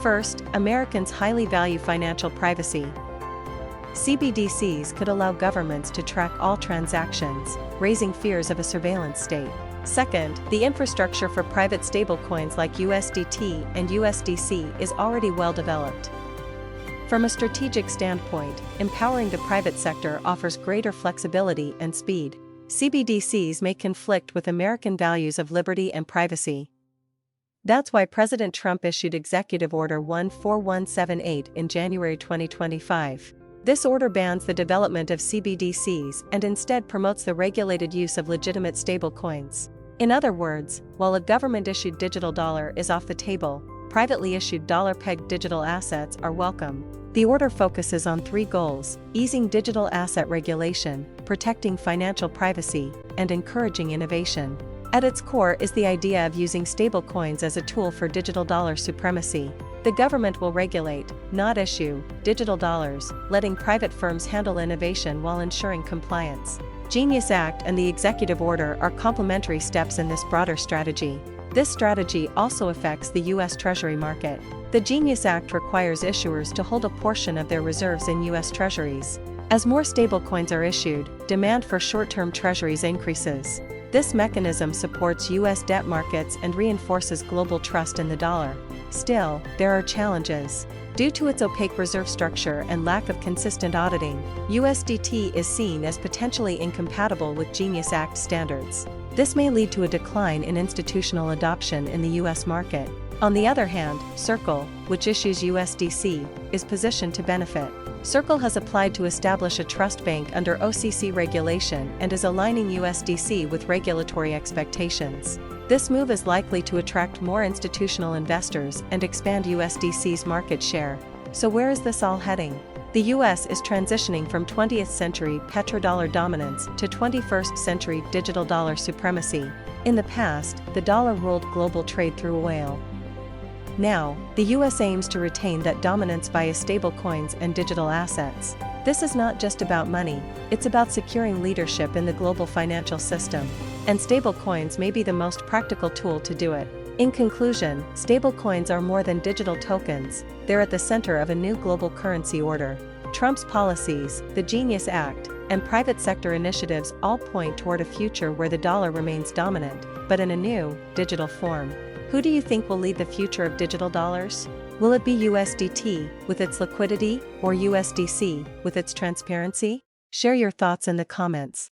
First, Americans highly value financial privacy. CBDCs could allow governments to track all transactions, raising fears of a surveillance state. Second, the infrastructure for private stablecoins like USDT and USDC is already well developed. From a strategic standpoint, empowering the private sector offers greater flexibility and speed. CBDCs may conflict with American values of liberty and privacy. That's why President Trump issued Executive Order 14178 in January 2025. This order bans the development of CBDCs and instead promotes the regulated use of legitimate stablecoins. In other words, while a government-issued digital dollar is off the table, privately issued dollar-pegged digital assets are welcome. The order focuses on three goals: easing digital asset regulation, protecting financial privacy, and encouraging innovation. At its core is the idea of using stablecoins as a tool for digital dollar supremacy. The government will regulate, not issue, digital dollars, letting private firms handle innovation while ensuring compliance. Genius Act and the Executive Order are complementary steps in this broader strategy. This strategy also affects the U.S. Treasury market. The Genius Act requires issuers to hold a portion of their reserves in U.S. Treasuries. As more stablecoins are issued, demand for short-term treasuries increases. This mechanism supports U.S. debt markets and reinforces global trust in the dollar. Still, there are challenges. Due to its opaque reserve structure and lack of consistent auditing, USDT is seen as potentially incompatible with Genius Act standards. This may lead to a decline in institutional adoption in the U.S. market. On the other hand, Circle, which issues USDC, is positioned to benefit. Circle has applied to establish a trust bank under OCC regulation and is aligning USDC with regulatory expectations. This move is likely to attract more institutional investors and expand USDC's market share. So where is this all heading? The US is transitioning from 20th century petrodollar dominance to 21st century digital dollar supremacy. In the past, the dollar ruled global trade through oil. Now, the US aims to retain that dominance via stablecoins and digital assets. This is not just about money, it's about securing leadership in the global financial system. And stablecoins may be the most practical tool to do it. In conclusion, stablecoins are more than digital tokens, they're at the center of a new global currency order. Trump's policies, the Genius Act, and private sector initiatives all point toward a future where the dollar remains dominant, but in a new, digital form. Who do you think will lead the future of digital dollars? Will it be USDT, with its liquidity, or USDC, with its transparency? Share your thoughts in the comments.